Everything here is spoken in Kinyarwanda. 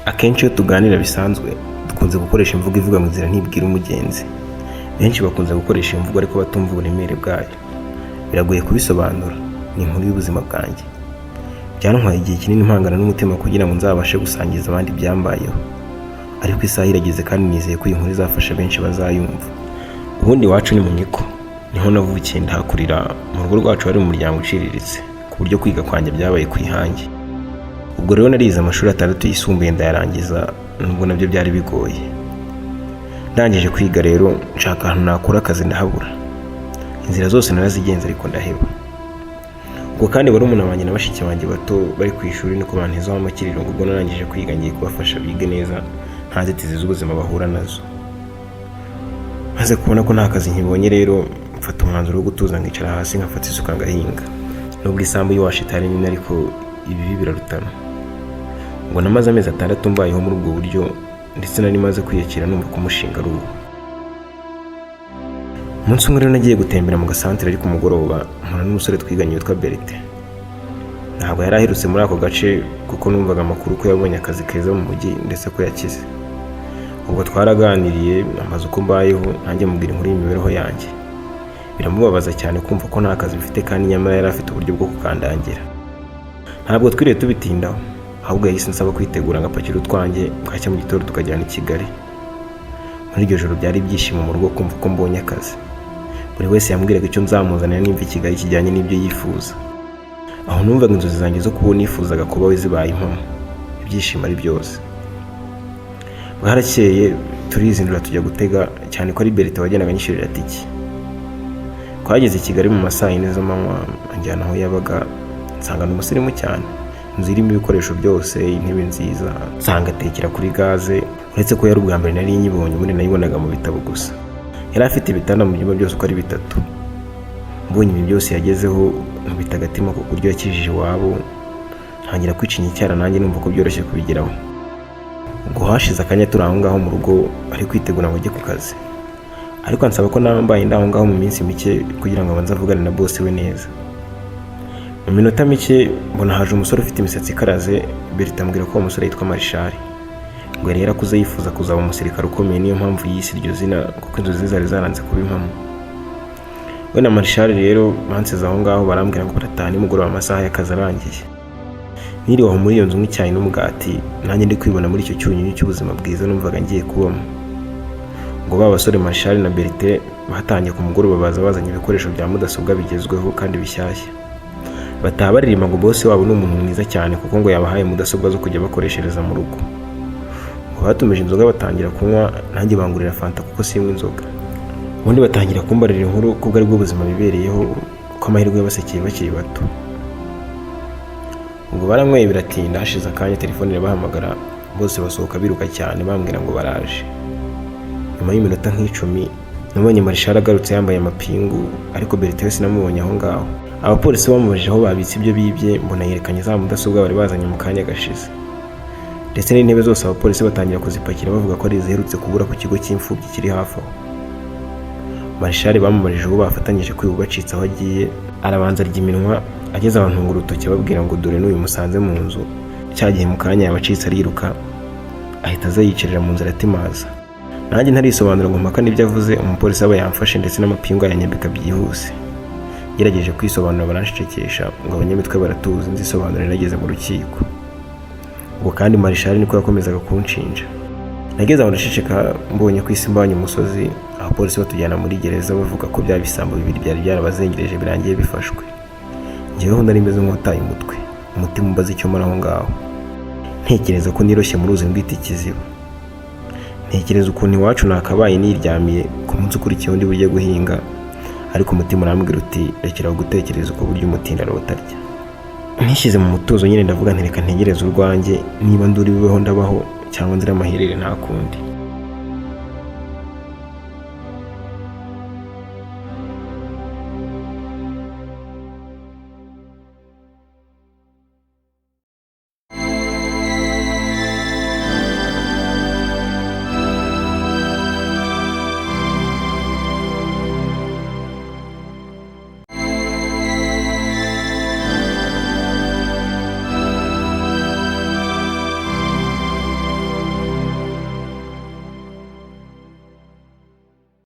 Akenshi iyo tuganira bisanzwe dukunze gukoresha imvugo ivuga ngo inzira ntibwira umugenzi. Benshi bakunze gukoresha iyo mvugo ariko batumva uburemere bwayo. Biragoye kubisobanura, ni inkuru y'ubuzima bwanjye. Byantwaye igihe kinini mpangana n'umutima kugira ngo nzabashe gusangiza abandi byambayeho. Ariko isaha irageze kandi nizeye ko iyi nkuru izafasha benshi bazayumva. Ubundi iwacu ni mu Nyiko, niho navukiye ndahakurira. Mu rugo rwacu hari umuryango uciriritse, ku buryo kwiga kwanjye byabaye ku ihange. Ubwo rero narize amashuri 6 yisumbuye ndayarangiza, nubwo nabyo byari bigoye. Ndangije kwiga rero nshaka ahantu nakora akazi ndahabura. Inzira zose narazigenze ariko ndaheba. Ubwo kandi barumuna banjye na bashiki banjye bato bari ku ishuri niko bantezaho amakiriro ngo ubwo narangije kwiga ngiye kubafasha bige neza nta nzitizi z'ubuzima bahura nazo. Maze kubona ko nta kazi nkibonye rero mfata umwanzuro wo gutuza nkicara hasi nkafata isuka ngahinga. Nubwo isambu y'iwacu itari nini ariko ibi birarutana. Ngo namaze amezi 6 mbayeho muri ubwo buryo, ndetse nari maze kwiyakira numva ko umushinga ari uwo. Umunsi umwe rero nagiye gutembera mu gasantere ari ku mugoroba, mpura n'umusore twiganye witwa Berite. Ntabwo yari aherutse muri ako gace kuko numvaga amakuru ko yabonye akazi keza mu mujyi ndetse ko yakize. Ubwo twaraganiriye amaze uko mbayeho, nanjye mubwira inkuru y'imibereho yanjye. Biramubabaza cyane kumva ko nta kazi mfite kandi nyamara yari afite uburyo bwo kukandangira. Ntabwo twiriye tubitindaho, ahubwo yahise nsaba kwitegura ngapakira utwanjye bwacya mu gitondo tukajyana i Kigali. Muri iryo joro byari ibyishimo mu rugo kumva ko mbonye akazi. Buri wese yambwiraga icyo nzamuzanira nimva i Kigali kijyanye n'ibyo yifuza. Aho numvaga inzozi zanjye zo kubona nifuzaga kuba zibaye impamo, ibyishimo ari byose. Bwarakeye turizindura tujya gutega, cyane ko ari Berite wagendaga anyishyurira tiki. Twageze i Kigali mu masaha 4 z'amanywa, anjyana aho yabaga, nsanga n'umusirimu cyane. Inzu irimo ibikoresho byose, intebe nziza, nsanga atekera kuri gaze, uretse ko yari ubwa mbere nari nyibonye, ubundi nayibonaga mu bitabo gusa. Yari afite ibitanda mu byumba byose uko ari 3. Mbonye ibi byose yagezeho nkubita agatima ku buryo yakijije iwabo, ntangira kwicinya icyara nanjye numva ko byoroshye kubigeraho. Ubwo hashize akanya turi aho ngaho mu rugo ari kwitegura ngo ajye ku kazi, ariko ansaba ko nambaye ndaho ngaho mu minsi mike kugira ngo abanze avugane na boss we neza. Mu minota mike mbona haje umusore ufite imisatsi ikaraze. Berite ambwira ko uwo musore yitwa Marshal, ngo yari yarakuze yifuza kuzaba umusirikare ukomeye, niyo mpamvu yise iryo zina kuko inzozi zari zaranze kuba impamo. We na Marshal rero banseze aho ngaho, barambwira ngo barataha nimugoroba amasaha y'akazi arangiye. Niriwe aho muri iyo nzu nk'icyayi n'umugati, nanjye ndi kwibona muri icyo cyunyunyu cy'ubuzima bwiza numvaga ngiye kubamo. Ngo ba basore Marshal na Berite batangiye ku mugoroba baza bazanye ibikoresho bya mudasobwa bigezweho kandi bishyashya. Bataha baririmba ngo boss wabo ni umuntu mwiza cyane kuko ngo yabahaye mudasobwa zo kujya bakoreshereza mu rugo. Ngo batumije inzoga batangira kunywa, nanjye bangurira fanta kuko simwe inzoga. Ubundi batangira kumbarira inkuru ko bwari bwo buzima bibereyeho, ko amahirwe y'abasekeye bakiri bato. Ubwo baranyweye biratinda, hashize akanya telefone irabahamagara, bose basohoka biruka cyane bambwira ngo baraje. Nyuma y'iminota nk'icumi nabonye Marshal agarutse yambaye amapingu, ariko Berite wese namubonye aho ngaho. Abapolisi bamubajije aho babitse ibyo bibye, mbona yerekanye za mudasobwa bari bazanye mu kanya gashize. Ndetse n'intebe zose abapolisi batangira kuzipakira bavuga ko ari ziherutse kubura ku kigo cy'imfubyi kiri hafi aho. Marshal bamubajije uwo bafatanyije kwiba bacitse aho agiye, arabanza arya iminwa, ageze abantu ngo urutoki babwira ngo dore n'uyu musanze mu nzu. Cyagiye mu kanya yabacitse ariruka, ahita aza yicarira mu nzira atimaza. Nanjye ntarisobanura ngo mpaka n'ibyo avuze, umupolisi aba yamfashe ndetse n'amapingu yanyambika byihuse. Gerageje kwisobanura baranshikekesha ngo abanyamitwe baratuzi nzisobanura nageze mu rukiko. Ubwo kandi Marshal niko yakomezaga kunshinja. Nageze aho ndashishika, mbonye ko isi mbanye umusozi, abapolisi batujyana muri gereza bavuga ko bya bisambo bibiri byari byarabazengereje birangiye bifashwe. Njyewe ndari meze nk'utaye umutwe, umutima umbaza icyo mara aho ngaho. Ntekereza ko niroshye mu ruzi ndwita ikiziba. Ntekereza ukuntu iwacu nakabaye niryamiye ku munsi ukurikiyeho ndi burye guhinga, ariko umutima urambwira uti rekera gutekereza uko buryo umutinda rotarya. Nishyize mu mutuzo nyine ndavuga nti reka ntegereze urwanjye, niba nduri bibeho ndabaho cyangwa nzira amahirire nta kundi.